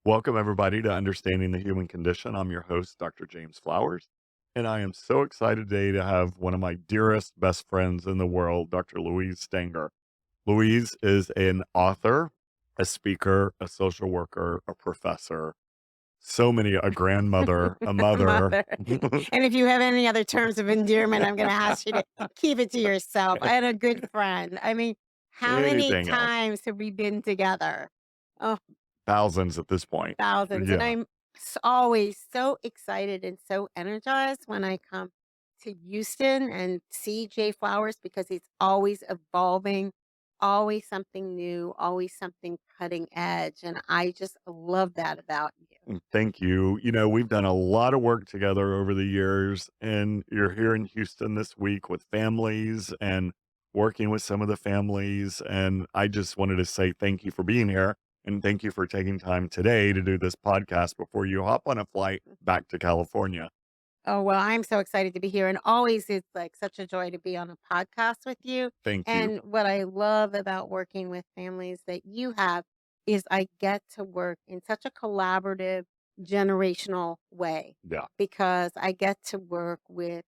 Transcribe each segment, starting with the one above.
Welcome, everybody, to Understanding the Human Condition. I'm your host, Dr. James Flowers, and I am so excited today to have one of my dearest, best friends in the world, Dr. Louise Stanger. Louise is an author, a speaker, a social worker, a professor, a grandmother, a mother, Mother. And if you have any other terms of endearment, I'm going to ask you to keep it to yourself. I had a good friend. I mean, how many anything else. times have we been together? Oh, Thousands at this point. thousands. And Yeah. I'm always so excited and so energized when I come to Houston and see Jay Flowers because he's always evolving, always something new, always something cutting edge. And I just love that about you. Thank you. We've done a lot of work together over the years, and you're here in Houston this week with families and working with some of the families. And I just wanted to say thank you for being here and thank you for taking time today to do this podcast before you hop on a flight back to California. Oh, well, I'm so excited to be here. And always it's like such a joy to be on a podcast with you. Thank you. And what I love about working with families that you have is I get to work in such a collaborative, generational way Yeah. because I get to work with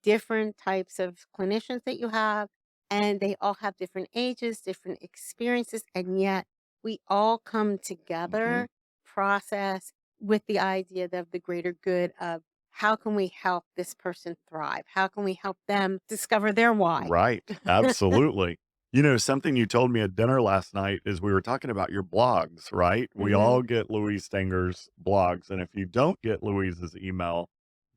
different types of clinicians that you have, and they all have different ages, different experiences, and yet we all come Hmm. together, process with the idea of the greater good of how can we help this person thrive? How can we help them discover their why? Right. Absolutely. Something you told me at dinner last night is we were talking about your blogs, right? We Mhm. all get Louise Stanger's blogs. And if you don't get Louise's email,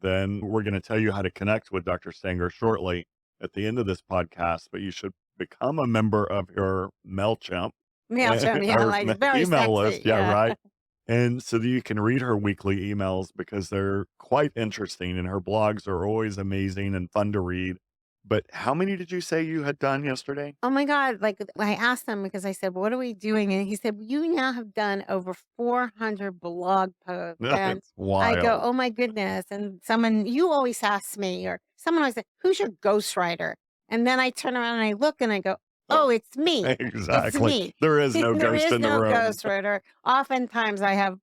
then we're going to tell you how to connect with Dr. Stanger shortly at the end of this podcast. But you should become a member of your MailChimp MailChimp, yeah, or like very email list. sexy. Yeah, Yeah. right. And so that you can read her weekly emails because they're quite interesting and her blogs are always amazing and fun to read. But how many did you say you had done yesterday? Oh my God. Like I asked him because I said, what are we doing? And he said, you now have done over 400 blog posts. And It's I go, wild. oh my goodness. And you always ask me, or someone always said, who's your ghostwriter? And then I turn around and I look and I go, Uh, oh, it's me. It's exactly. me. There is no There ghost is in the no room. ghostwriter. Oftentimes I have,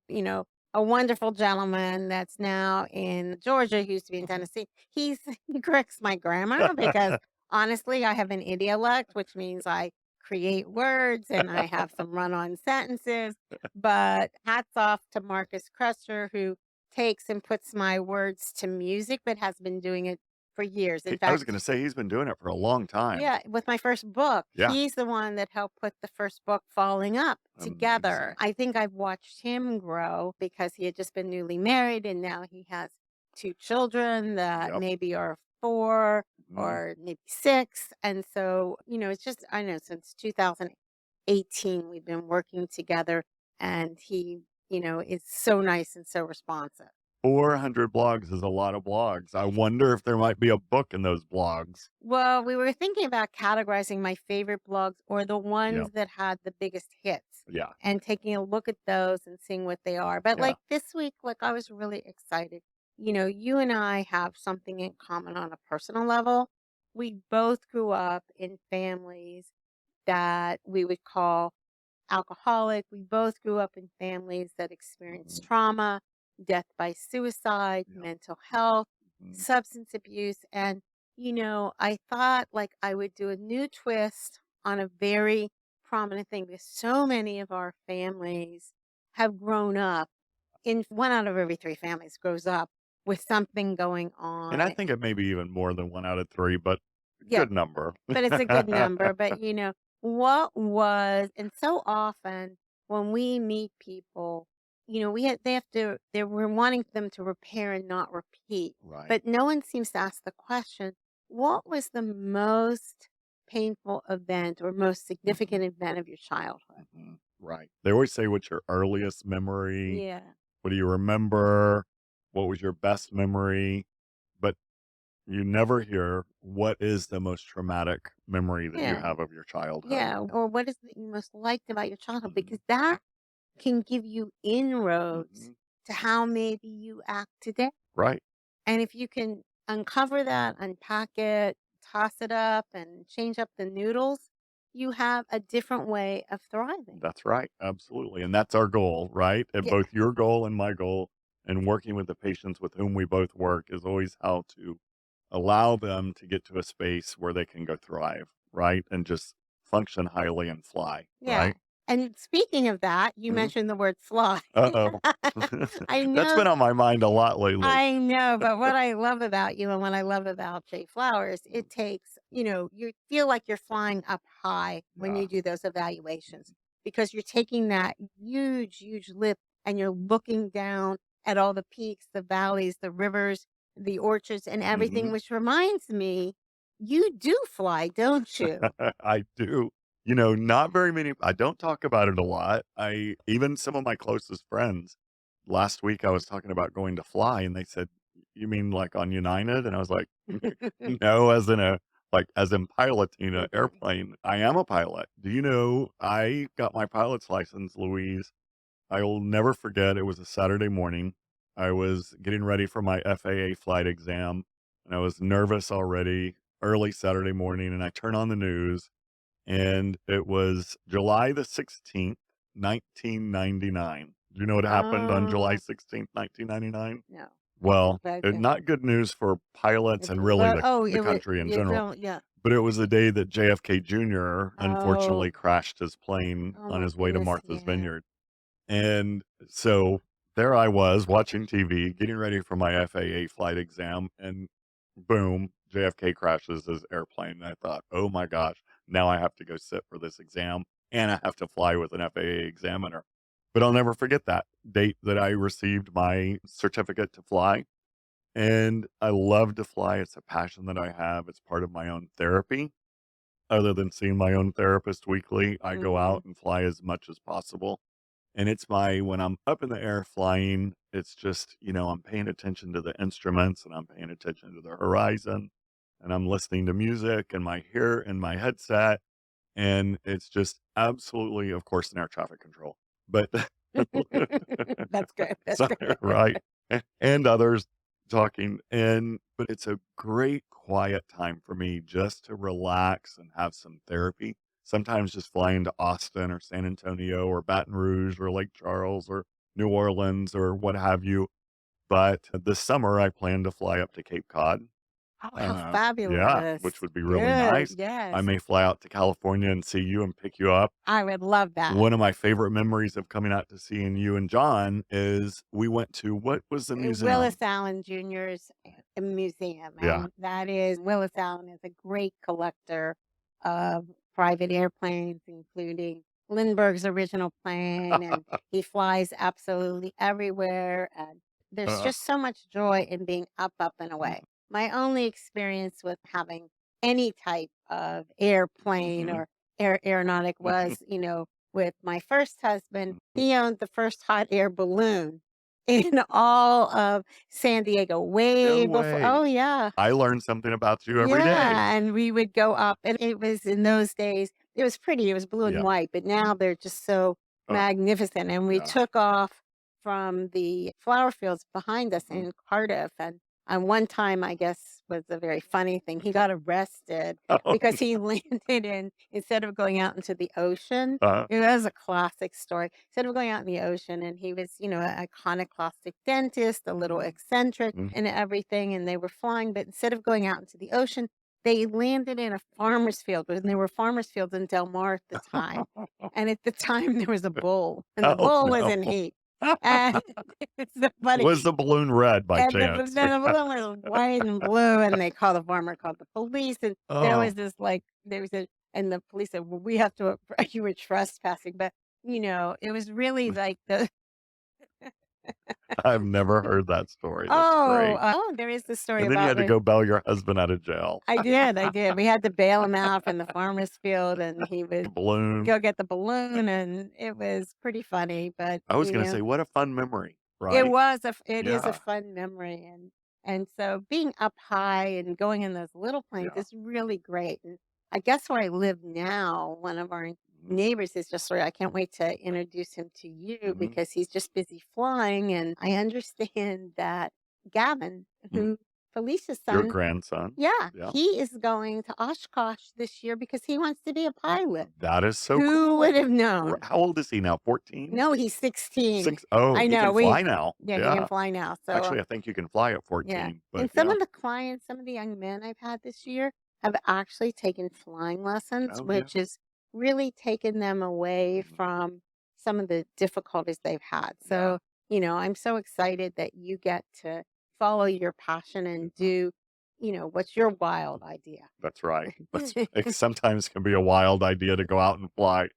a wonderful gentleman that's now in Georgia, he used to be in Tennessee. He corrects my grammar because honestly, I have an idiolect, which means I create words and I have some run on sentences. But hats off to Marcus Crusher, who takes and puts my words to music, but has been doing it for years. In I was going to fact, say he's been doing it for a long time. yeah, with my first book, Yeah. he's the one that helped put the first book, Falling Up, together. Amazing. I think I've watched him grow because he had just been newly married and now he has two children that Yep. maybe are 4 Mhm. or maybe 6. And so, it's just, I know since 2018, we've been working together and he, is so nice and so responsive. 400 blogs is a lot of blogs. I wonder if there might be a book in those blogs. Well, we were thinking about categorizing my favorite blogs or the Yeah. ones that had the biggest hits Yeah. and taking a look at those and seeing what they are. But Yeah. like this week, like I was really excited. You and I have something in common on a personal level. We both grew up in families that we would call alcoholic. We both grew up in families that experienced Mhm. trauma, death by suicide, Yeah. mental health, Mhm. substance abuse. And, I thought like I would do a new twist on a very prominent thing because so many of our families have grown up in one out of every three families grows up with something going And I on. think it may be even more than 1 out of 3, but Yeah, good number. but it's a good number. But what was, and so often when we meet people, they have to, we're wanting them to repair and not repeat. Right. But no one seems to ask the question, what was the most painful event or most Mhm. significant event of your childhood? Mhm. Right. They always say, "What's your earliest memory? Yeah. What do you remember? What was your best memory?" But you never hear, "What is the most traumatic memory that you Yeah. have of your childhood?" Yeah. Or what is it you most liked about your childhood? Mhm. Because that can give you inroads Mhm. to how maybe you act today. Right. And if you can uncover that, unpack it, toss it up, and change up the noodles, you have a different way of thriving. That's right. Absolutely. And that's our goal, right? And Yeah. both your goal and my goal and working with the patients with whom we both work is always how to allow them to get to a space where they can go thrive, right? And just function highly and fly, Yeah. right? And speaking of that, you Mhm. mentioned the word fly. Uh-oh. I That's know been on my mind a lot lately. I know, but what I love about you and what I love about Jay Flowers, Mhm. it takes, you feel like you're flying up high when Yeah. you do those evaluations because you're taking that huge, huge lift and you're looking down at all the peaks, the valleys, the rivers, the orchards, and everything, Mhm. which reminds me, you do fly, don't you? I do. Not very many I don't talk about it a lot. Even some of my closest friends, last week I was talking about going to fly and they said, "You mean like on United?" And I was like, "No, as in piloting an airplane. I am a pilot. Do you know I got my pilot's license, Louise? I will never forget. It was a Saturday morning. I was getting ready for my FAA flight exam and I was nervous already early Saturday morning and I turn on the news and it was July the 16th, 1999. Do you know what happened on July Oh, 16th, 1999? no. Well, But not good news for pilots and really well, oh, the it was, country in it general. really, yeah. But it was the day that JFK Jr. unfortunately Oh, crashed his plane oh on my his way to goodness, Martha's yeah. Vineyard. And so there I was watching TV, getting ready for my FAA flight exam, and boom, JFK crashes his airplane. And I thought, oh my gosh, now I have to go sit for this exam and I have to fly with an FAA examiner. But I'll never forget that date that I received my certificate to fly. And I love to fly. It's a passion that I have. It's part of my own therapy. Other than seeing my own therapist weekly, I go Mhm. out and fly as much as possible and when I'm up in the air flying, it's just, I'm paying attention to the instruments and I'm paying attention to the horizon and I'm listening to music and my ear and my headset. And it's just absolutely, of course, in air traffic control, but That's good, that's so, good. right. And others talking. But it's a great quiet time for me just to relax and have some therapy. Sometimes just flying to Austin or San Antonio or Baton Rouge or Lake Charles or New Orleans or what have you. But this summer, I plan to fly up to Cape Cod. Oh, how Yeah, fabulous. which would be really Good, nice. I yes. may fly out to California and see you and pick you up. I would love that. One of my favorite memories of coming out to seeing you and John is we went to what was the Willis museum? Allen Jr.'s museum, Yeah. and that is Willis Allen is a great collector of private airplanes, including Lindbergh's original plane, and he flies absolutely everywhere, and there's Uh, just so much joy in being up and away. My only experience with having any type of airplane mhm. or aeronautic was, with my first husband. He owned the first hot air balloon in all of San Diego No way before way. oh, yeah. I learn something about you every day. Yeah, and we would go up, and it was in those days, it was pretty, it was blue and Yeah. white, but now they're just so Oh, magnificent, and we yeah. took off from the flower fields behind us Mhm. in Cardiff, and one time, I guess, was a very funny thing, he got arrested Oh, because he landed in instead of going out into the ocean, uh, that was a classic story, instead of going out in the ocean, and he was, an iconoclastic dentist, a little eccentric mhm. and everything, and they were flying, but instead of going out into the ocean, they landed in a farmer's field, and there were farmer's fields in Del Mar at the time, and at the time, there was a bull, and the Oh, bull was no. in heat, and it's so funny, Was the balloon red by and chance? the balloon was white and blue, and they called the farmer called the police, and there was Oh, this, like there was a and the police said, "Well, we have to you were trespassing," but, it was really like the I've never heard that story. That's oh, great. there is this story And then you about had to when go bail your husband out of jail. I did. We had to bail him out from the farmer's field, and he The would balloon. go get the balloon, and it was pretty funny, but, I was gonna say, what a fun memory, it right? was it is a Yeah, fun memory, and so being up high and going in those little planes yeah. is really great, and I guess where I live now, one of our Mhm, neighbors is just sort of I can't wait to introduce him to you mhm, because he's just busy flying, and I understand that Gavin, mhm. who Felicia's Your son, grandson. yeah, Yeah. he is going to Oshkosh this year because he wants to be a pilot. That is so Who would cool. have known? How old is he now? 14? No, he's 16. 6? Oh, I he know, can fly now. yeah, he can Yeah. fly now, so, Actually, I think you can fly at yeah. 14, but And some yeah. of the clients, some of the young men I've had this year have actually taken flying lessons, Oh, yeah. which is really taken them away Mhm. from some of the difficulties they've had. Yeah. So, I'm so excited that you get to follow your passion and Yeah. do, what's your wild idea. That's right. It sometimes can be a wild idea to go out and fly.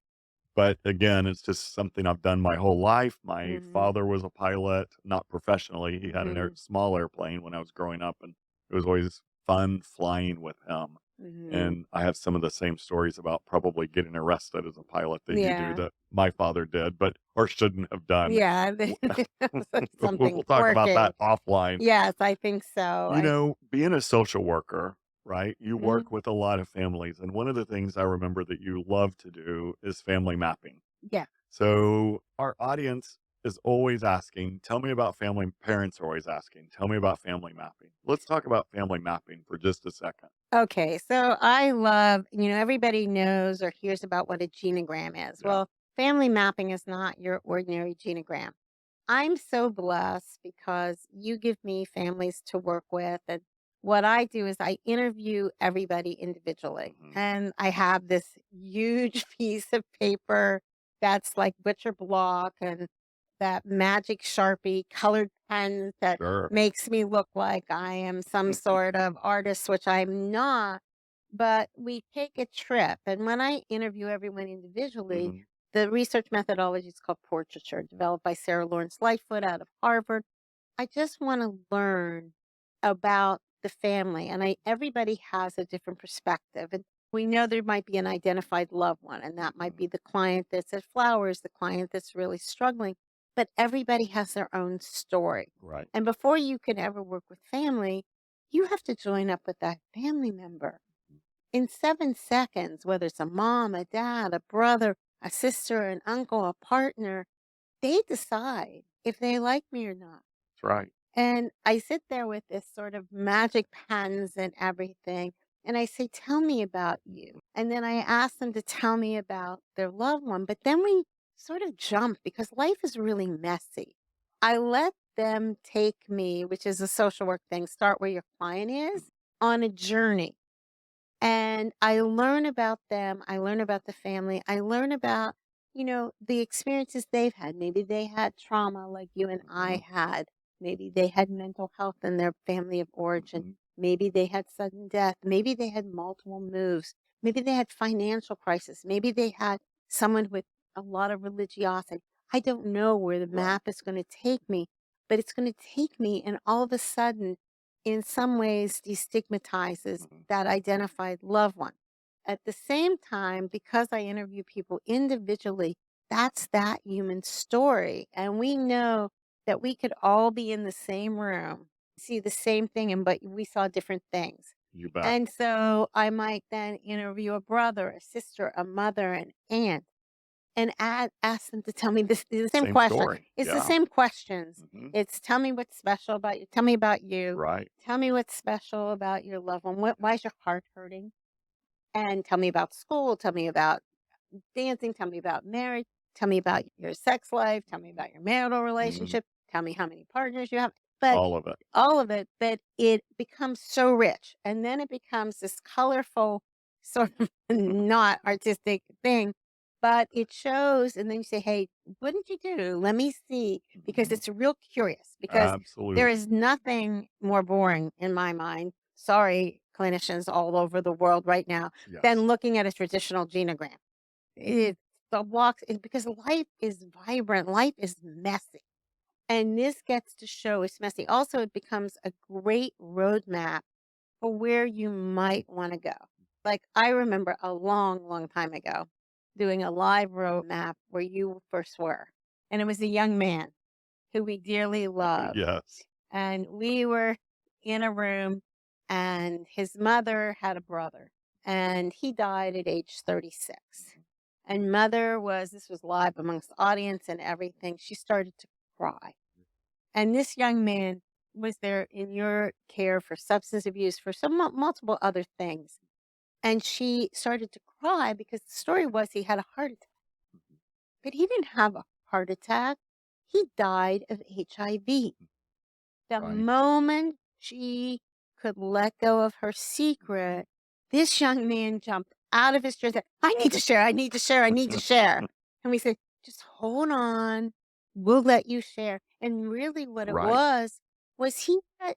But again, it's just something I've done my whole life. My Mhm, father was a pilot, not professionally. He had mhm, small airplane when I was growing up, and it was always fun flying with him. mhm. And I have some of the same stories about probably getting arrested as a pilot that you do Yeah, that my father did, but or shouldn't have done. yeah, W- something we'll talk about quirky. that offline. Yes, I think so. Being a social worker, right? You work Mhm, with a lot of families, and one of the things I remember that you love to do is family mapping. yeah. So our audience is always asking, tell me about family. Parents are always asking, tell me about family mapping. Let's talk about family mapping for just a second. Okay, so I love, everybody knows or hears about what a genogram is. Yeah. Well, family mapping is not your ordinary genogram. I'm so blessed because you give me families to work with. And what I do is I interview everybody individually. Hmm. And I have this huge piece of paper that's like butcher block and that magic Sharpie colored pen that Sure. makes me look like I am some sort of artist, which I'm not. But we take a trip. And when I interview everyone individually, Hmm. the research methodology is called portraiture, developed by Sarah Lawrence Lightfoot out of Harvard. I just want to learn about the family, and everybody has a different perspective. And we know there might be an identified loved one, and that might Hmm. be the client that's at Flowers, the client that's really struggling. But everybody has their own story. Right. And before you can ever work with family, you have to join up with that family member in 7 seconds, whether it's a mom, a dad, a brother, a sister, an uncle, a partner, they decide if they like me or not. That's right. And I sit there with this sort of magic pens and everything. And I say, tell me about you. And then I ask them to tell me about their loved one. But then we sort of jump because life is really messy. I let them take me, which is a social work thing, start where your client is, on a journey. And I learn about them. I learn about the family. I learn about, the experiences they've had. Maybe they had trauma like you and I Hmm. had. Maybe they had mental health in their family of origin. Hmm. Maybe they had sudden death. Maybe they had multiple moves. Maybe they had financial crisis. Maybe they had someone with a lot of religiosity. I don't know where the Right. map is going to take me, but it's going to take me, and all of a sudden in some ways destigmatizes Hmm. that identified loved one. At the same time, because I interview people individually, that's that human story. And we know that we could all be in the same room, see the same thing, and but we saw different things. You bet. And so I might then interview a brother, a sister, a mother, an aunt, and ask them to tell me the same Same question. story. It's the Yeah. same questions. Hmm. It's tell me what's special about you. Tell me about you. Right. Tell me what's special about your loved one. Yeah. Why is your heart hurting? And tell me about school. Tell me about dancing. Tell me about marriage. Tell me about your sex life. Tell me about your marital Hmm. relationship. Tell me how many partners you have. But All of it. all of it, but it becomes so rich. And then it becomes this colorful, sort of not artistic thing, but it shows. And then you say, hey, what did you do? Let me see. Because Hmm. it's real curious, because there Absolutely. is nothing more boring in my mind. Sorry, clinicians all over the world right now, than Yes. looking at a traditional genogram. It's the blocks, because life is vibrant, life is messy. And this gets to show it's messy. Also, it becomes a great roadmap for where you might want to go. Like I remember a long, long time ago doing a live roadmap where you first were. And it was a young man who we dearly loved. Yes. And we were in a room, and his mother had a brother, and he died at age 36. And mother was, this was live amongst the audience and everything. She started to cry, and this young man was there in your care for substance abuse, for some multiple other things. And she started to cry because the story was he had a heart attack, Mhm. but he didn't have a heart attack. He died of HIV. The Right. moment she could let go of her Mhm. secret, this young man jumped out of his chair and said, I need to share, I need to share, I need to share. And we said, just hold on, we'll let you share. And really, what it Right. was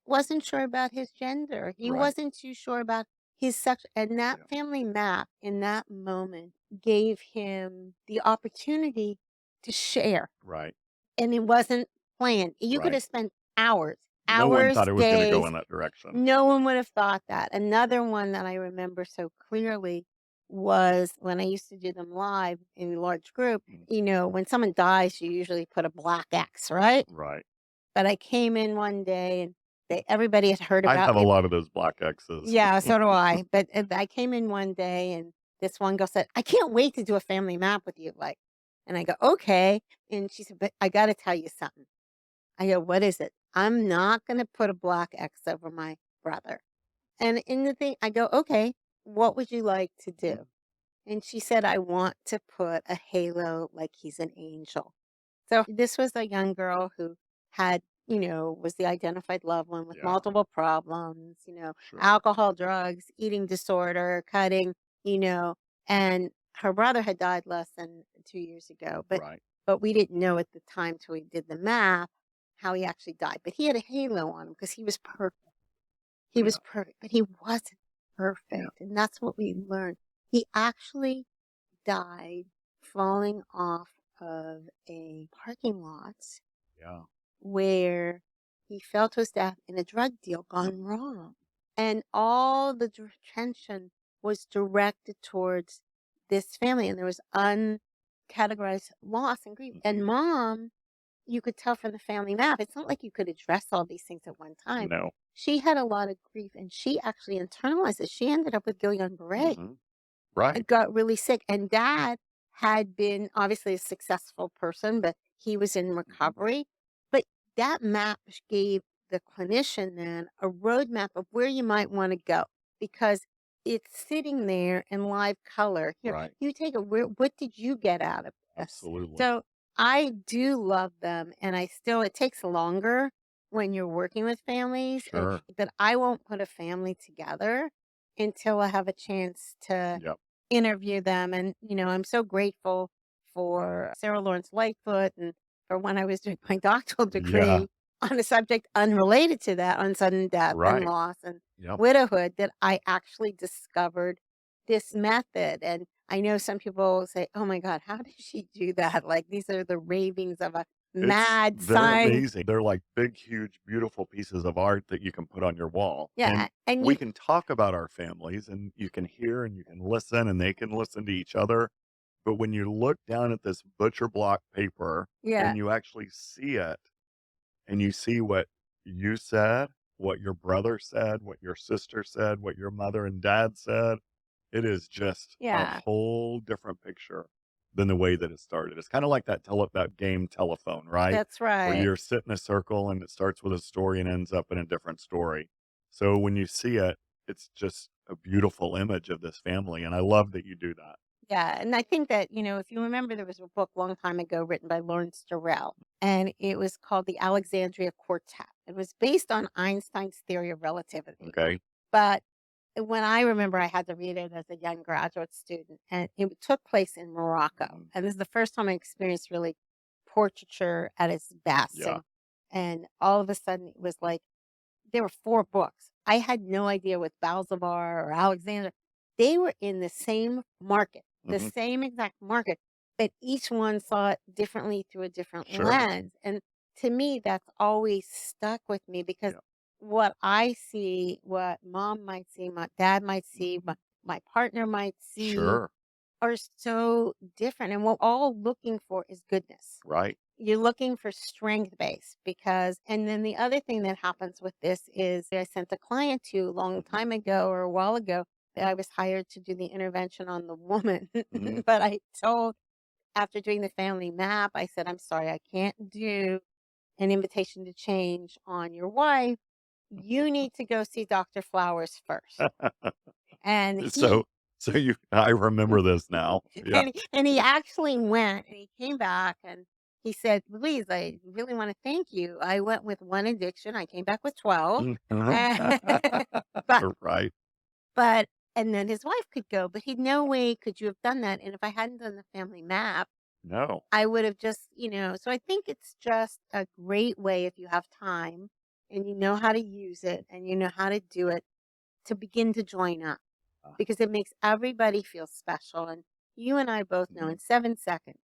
wasn't sure about his gender. He Right. wasn't too sure about his sex. And that Yeah. family map in that moment gave him the opportunity to share, Right. and it wasn't planned. You could Right. have spent hours, No one thought hours, it was gonna go days. in that direction. No one would have thought that. Another one that I remember so clearly was when I used to do them live in large group. Mm. When someone dies, you usually put a black X, right? Right. But I came in one day and everybody had heard I about have a me. lot of those black X's. Yeah, so do I. But I came in one day and this one girl said, I can't wait to do a family map with you. Like, and I go, okay. And she said, but I got to tell you something. I go, "What is it?" "I'm not gonna put a black X over my brother." And in the thing I go, "Okay, what would you like to Mhm. do?" And she said, "I want to put a halo like he's an angel." So this was a young girl who was the identified loved one with Yeah. multiple problems, Sure. alcohol, drugs, eating disorder, cutting, you know, and her brother had died less than 2 years ago, but Right. we didn't know at the time till we did the math how he actually died. But he had a halo on him because he was perfect. He was Yeah. perfect, but he wasn't Yeah. perfect. And that's what we learned. He actually died falling off of a parking lot Yeah. where he fell to his death in a drug deal Yep. gone wrong. And all the attention was directed towards this family, and there was uncategorized loss and grief. Mhm. And mom, you could tell from the family map, it's not like you could address all these things at one time. No. She had a lot of grief and she actually internalized it. She ended up with Guillain-Barré Mhm. Right. and got really sick. And dad had been obviously a successful person, but he was in Mhm. recovery. But that map gave the clinician then a roadmap of where you might want to go because it's sitting there in live color. Here, Right. you take it. What did you get out of this? Absolutely. So I do love them, and it takes longer when you're working with families, Sure. but I won't put a family together until I have a chance to Yep. interview them. And, I'm so grateful for Sarah Lawrence Lightfoot and for when I was doing my doctoral Yeah. degree on a subject unrelated to that, on sudden death and Right. loss and Yep. widowhood, that I actually discovered this method. And I know some people say, oh my God, how did she do that? Like these are the ravings of a mad They're scientist. amazing. They're like big, huge, beautiful pieces of art that you can put on your wall. Yeah. And And we can talk about our families and you can hear and you can listen and they can listen to each other. But when you look down at this butcher block paper yeah, and you actually see it and you see what you said, what your brother said, what your sister said, what your mother and dad said, it is just a yeah, whole different picture than the way that it started. It's kinda like that game Telephone, right? that's Where right. you're sit in a circle and it starts with a story and ends up in a different story. So when you see it, it's just a beautiful image of this family, and I love that you do that. Yeah, and I think that, if you remember, there was a book a long time ago written by Lawrence Durrell, and it was called The Alexandria Quartet. It was based on Einstein's theory of relativity. Okay? But when I remember, I had to read it as a young graduate student, and it took place in Morocco. Mhm. And this is the first time I experienced really portraiture at its best. Yeah. And all of a sudden, it was like there were 4 books. I had no idea with Balzabar or Alexander. They were in the same market, the Mhm. same exact market, but each one saw it differently through a different Sure. lens. And to me, that's always stuck with me because Yeah. what I see, what mom might see, my dad might see, Mhm. my partner might see Sure. are so different. And what we're all looking for is goodness. Right. You're looking for strength base because and then the other thing that happens with this is I sent a client to a long Mhm. time ago or a while ago that I was hired to do the intervention on the woman. Mhm. But I told after doing the family map, I said, I'm sorry, I can't do an invitation to change on your wife, you need to go see Dr. Flowers first. And he So I remember this now. Yeah. and he actually went and he came back and he said, "Louise, I really want to thank you. I went with one addiction. I came back with 12." but Right. but and then his wife could go, but he no way could you have done that. And if I hadn't done the family map, No. I would have just, so I think it's just a great way if you have time and you know how to use it and you know how to do it to begin to join up Uh, because it makes everybody feel special. And you and I both know mhm. in 7 seconds,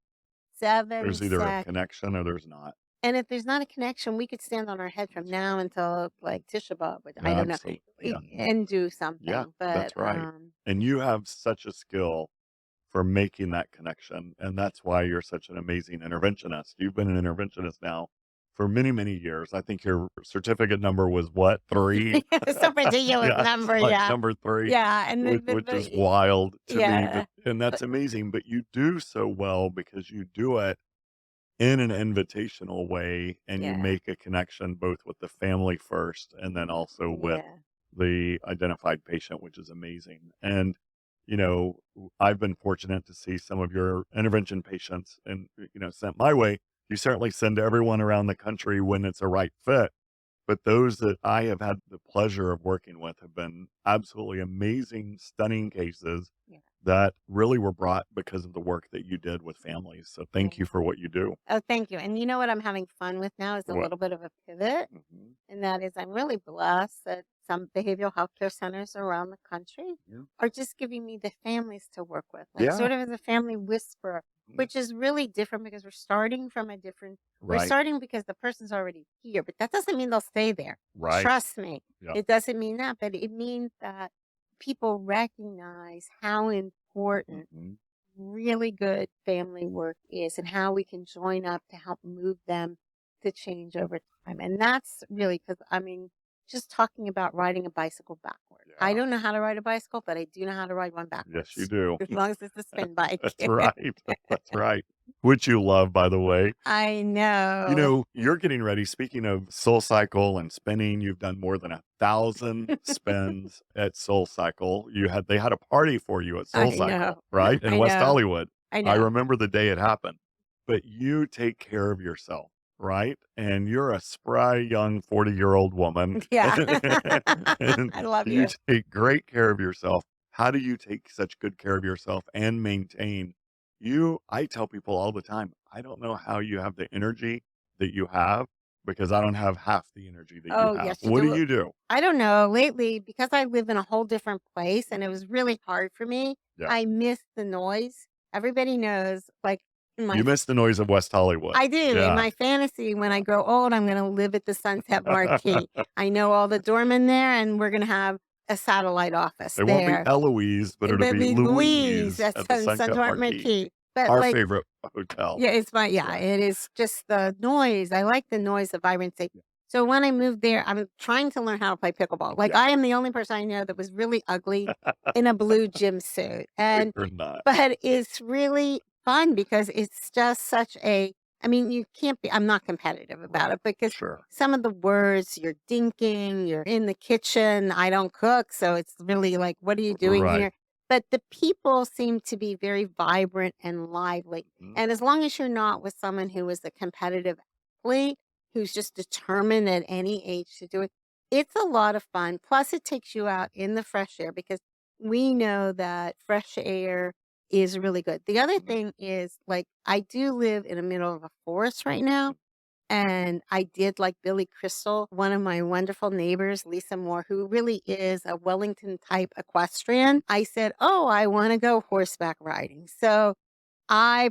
seven There's either a seconds. connection or there's not. And if there's not a connection, we could stand on our head from That's now right. until like Tisha B'Av, which I don't know, Absolutely. Yeah. and do Yeah, something. But that's right. And you have such a skill for making that connection. And that's why you're such an amazing interventionist. You've been an interventionist now for many, many years. I think your certificate number was what, 3? some ridiculous Yeah, it's number, like yeah. number 3, Yeah, and which is wild to me. yeah, And that's but amazing. But you do so well because you do it in an invitational way and you yeah, make a connection both with the family first and then also with yeah, the identified patient, which is amazing. And, I've been fortunate to see some of your intervention patients and, sent my way. You certainly send to everyone around the country when it's a right fit. But those that I have had the pleasure of working with have been absolutely amazing, stunning cases yeah, that really were brought because of the work that you did with families. So yeah. thank you for what you do. Oh, thank you. And you know what I'm having fun with now is a What? little bit of a pivot, Mhm. and that is I'm really blessed that some behavioral healthcare centers around the country Yeah. are just giving me the families to work with, like Yeah. sort of as a family whisperer, Mhm. which is really different because we're Right. starting because the person's already here, but that doesn't mean they'll stay there. Right. Trust me. Yeah. It doesn't mean that, but it means that people recognize how important Mhm. really good family work is and how we can join up to help move them to change over time. And that's really because, I mean, just talking about riding a bicycle backward. I Yeah. don't know how to ride a bicycle, but I do know how to ride one Yes, you backwards, do. as long as it's a spin bike. That's right. That's right. Which you love, by the way. I know. You're getting ready. Speaking of Soul Cycle and spinning, you've done more than 1,000 spins at Soul Cycle. They had a party for you at Soul I know. Cycle, right? In I West know. Hollywood. I I know. remember the day it happened. But you take care of yourself, right? And you're a spry young 40-year-old woman. Yeah. And I love you you. take great care of yourself. How do you take such good care of yourself and maintain I tell people all the time, I don't know how you have the energy that you have because I don't have half the energy that you Oh, have. yes, you What do do. you do? I don't know. Lately, because I live in a whole different place and it was really hard for me, Yeah. I miss the noise. Everybody knows, like, in my You miss the noise of West Hollywood. I do. In Yeah. my fantasy, when I Yeah. grow old, I'm gonna live at the Sunset Marquis. I know all the doormen there, and we're gonna have a satellite office It won't be there. Eloise, but it'll But be be Louise, Louise that's at the on Sunset Sunset Marquis, Marquis. But, our like, favorite hotel. yeah, it's my yeah, Right. it is just the noise. I like the noise, the vibrancy. Yeah. So when I moved there, I'm trying to learn how to play pickleball. Like Yeah. I am the only person I know that was really ugly in a blue gym suit. And You're not. but it's really fun because it's just such a I mean, you can't be I'm not competitive about Right. it because Sure. some of the words you're dinking, you're in the kitchen, I don't cook, so it's really like, what are you doing Right. here? But the people seem to be very vibrant and lively. Mhm. And as long as you're not with someone who is a competitive athlete, who's just determined at any age to do it, it's a lot of fun. Plus, it takes you out in the fresh air because we know that fresh air is really good. The other Mhm. thing is, like, I do live in the middle of a forest right now. And I did like Billy Crystal, one of my wonderful neighbors, Lisa Moore, who really is a Wellington type equestrian. I said, "Oh, I want to go horseback riding." So I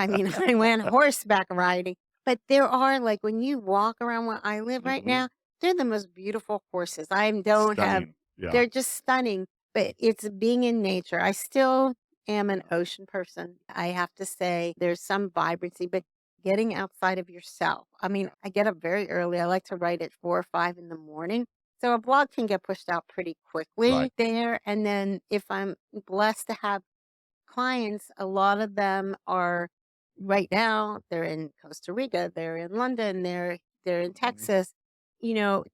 mean, I went horseback riding. But there are like when you walk around where I live right Mhm. now, they're the most beautiful horses. I don't have, Stunning. Yeah. they're just stunning, but it's being in nature. I still am an Yeah. ocean person. I have to say there's some vibrancy, but getting outside of yourself. I mean, I get up very early. I like to write at 4 or 5 in the morning. So a blog can get pushed out pretty quickly Right. there. And then if I'm blessed to have clients, a lot of them are right now they're in Costa Rica, they're in London, they're in Mhm. Texas.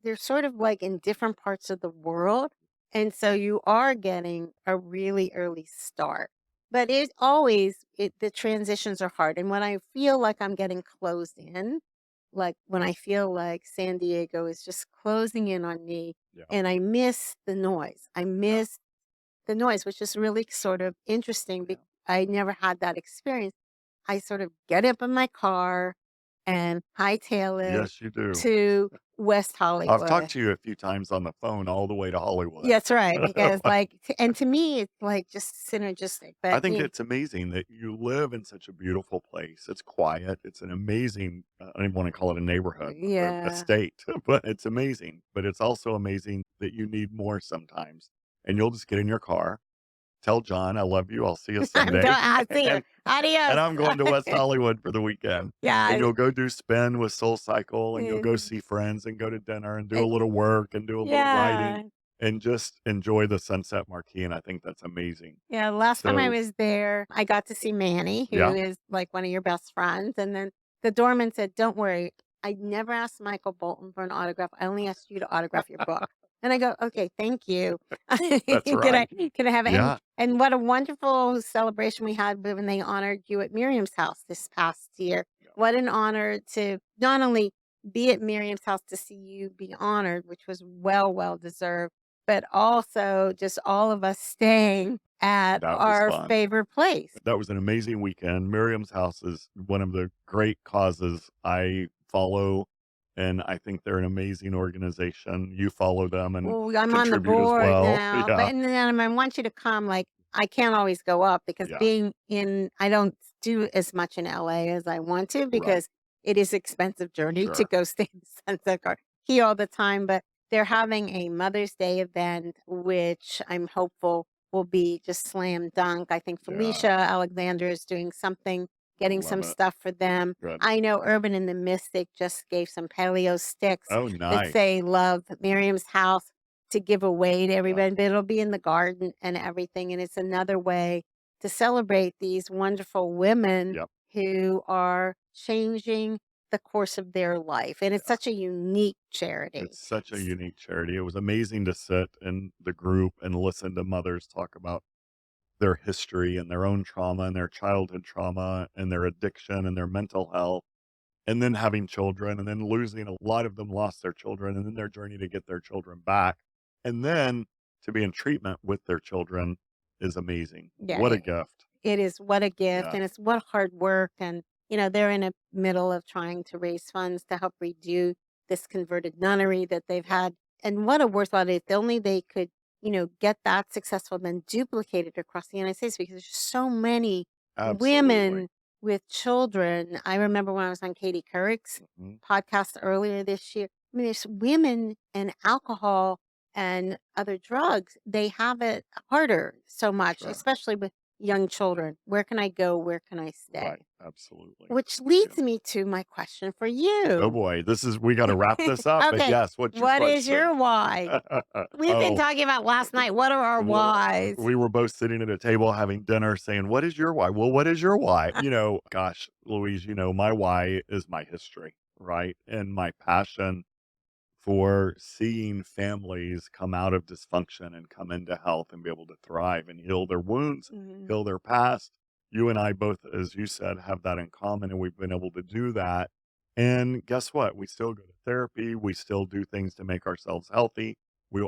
They're sort of like in different parts of the world. And so you are getting a really early start. But the transitions are hard. And when I feel like I'm getting closed in, like when I feel like San Diego is just closing in on me Yeah. and I miss the noise. I Yeah. miss the noise, which is really sort of interesting Yeah. because I never had that experience. I sort of get up in my car and hightail it Yes, you do. to West I've talked Hollywood. to you a few times on the phone all the way to Hollywood. That's right, because and to me, it's like just synergistic. I But think it's amazing that you live in such a beautiful place. It's quiet. It's an amazing, I don't even want to call it a neighborhood, a yeah, state, but it's amazing. But it's also amazing that you need more sometimes. And you'll just get in your car, tell John, I love you. I'll see you I'm going. Sunday. I see you. And Adios. I'm going to West Hollywood for the weekend. And yeah. you'll go do spin with Soul Cycle and you'll go mm, see friends and go to dinner and do a it- little work and do a little writing Yeah. and just enjoy the Sunset Marquee. And I think that's amazing. Yeah, last time I So, was there, I got to see Manny, who yeah, is like one of your best friends. And then the doorman said, "Don't worry, I never asked Michael Bolton for an autograph. I only asked you to autograph your book." And I go, "Okay, thank you. that's can I right. can I have it?" And Yeah, and what a wonderful celebration we had when they honored you at Miriam's house this past year. yeah, What an honor to not only be at Miriam's house to see you be honored, which was well deserved, but also just all of us staying at that was our fun. favorite place. That was an amazing weekend. Miriam's House is one of the great causes I follow, and I think they're an amazing organization. You follow them and Well, I'm on the contribute as board well. now, but Yeah, and then I want you to come. Like I can't always go up because yeah, I don't do as much in LA as I want to right, because it is expensive journey to sure. go stay in Sunset Key all the time. But they're having a Mother's Day event, which I'm hopeful will be just slam dunk. I think Yeah, Felicia Alexander is doing something, getting love some it. stuff for them. Good. I know Urban and the Mystic just gave some paleo sticks Oh, that nice. say love Miriam's house to give away to Yeah, everybody, but it'll be in the garden and everything. And it's another way to celebrate these wonderful women yep, who are changing the course of their life. And it's yeah. such a unique charity. It's such a S- unique charity. It was amazing to sit in the group and listen to mothers talk about their history and their own trauma and their childhood trauma and their addiction and their mental health and then having children and then losing a lot of them lost their children and then their journey to get their children back and then to be in treatment with their children is amazing. What a Yeah, gift. it is what a gift Yeah. and it's what hard work. And, they're in the middle of trying to raise funds to help redo this converted nunnery that they've Yeah. had. And what a worthwhile, if only they could, get that successful, then duplicate it across the United States because there's so many Absolutely. women with children. I remember when I was on Katie Couric's Mhm. podcast earlier this year. I mean, there's women and alcohol and other drugs. They have it harder so much, Sure. especially with young children. Where can I go? Where can I Right. stay? Absolutely. Which Yeah. leads me to my question for Oh you. boy, we got to wrap this up, but Okay, yes, what's your what is question? your why? We've been Oh, talking about last night. What are our Wha whys? we were both sitting at a table having dinner saying, "What is your why?" Well, what is your why? Gosh, Louise, my why is my history, right? And my passion for seeing families come out of dysfunction and come into health and be able to thrive and heal their wounds, Mhm. heal their past. You and I both, as you said, have that in common, and we've been able to do that. And guess what? We still go to therapy. We still do things to make ourselves healthy.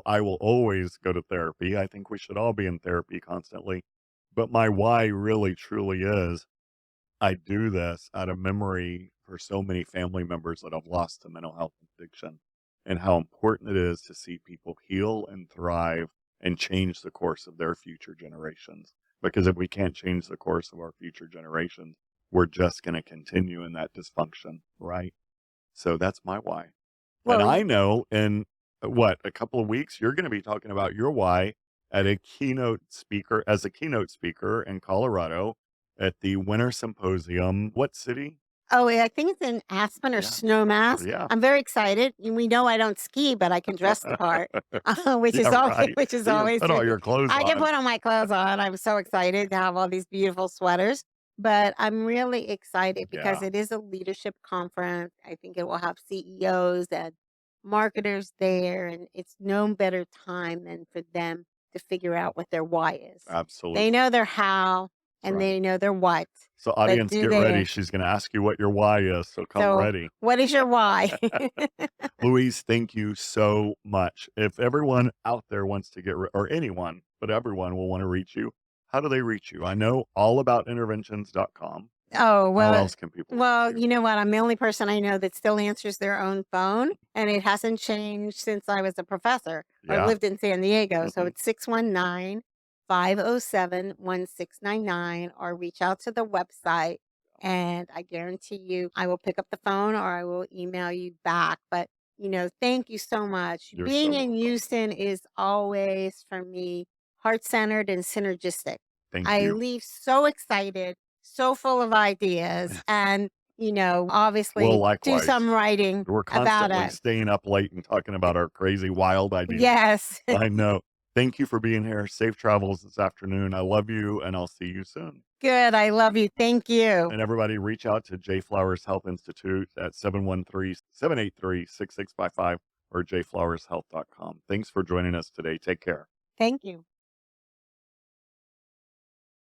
I will always go to therapy. I think we should all be in therapy constantly. But my why really truly is I do this out of memory for so many family members that have lost to mental health addiction and how important it is to see people heal and thrive and change the course of their future generations. Because if we can't change the course of our future generations, we're just going to continue in that dysfunction, right? So that's my why. And Well, I know in a couple of weeks, you're going to be talking about your why as a keynote speaker in Colorado at the Winter Symposium. What city? oh, yeah, I think it's in Aspen or Yeah. Snowmass. Yeah. I'm very excited. We know I don't ski, but I can dress the part, which is Yeah, all right. which is You can always put all good. your clothes I can on. put on my clothes on. I'm so excited to have all these beautiful sweaters. But I'm really excited because Yeah, it is a leadership conference. I think it will have CEOs and marketers there, and it's no better time than for them to figure out what their why is. They absolutely. know their how That's and right. they know their what, So, but audience, do get ready. they? She's going to ask you what your why is. So, come So, ready. what is your why? Louise, thank you so much. If everyone out there wants to or anyone, but everyone will want to reach you, how do they reach you? I know all about interventions.com. Oh, How well else can people reach well, you? you know what? I'm the only person I know that still answers their own phone, and it hasn't changed since I was a professor or Yeah. lived in San Diego. So Hmm. it's 619-507-1699, or reach out to the website, and I guarantee you I will pick up the phone or I will email you back. But, thank you so much. You're so Being in welcome. Houston is always, for me, heart-centered and synergistic. Thank I you. leave so excited, so full of ideas, and, Well, obviously do likewise. some writing We're about constantly it. staying up late and talking about our crazy, wild ideas. Yes. I know. Thank you for being here. Safe travels this afternoon. I love you, and I'll see you soon. Good. I love you. Thank you. And everybody, reach out to J Flowers Health Institute at 713-783-6655 or jflowershealth.com. Thanks for joining us today. Take care. Thank you.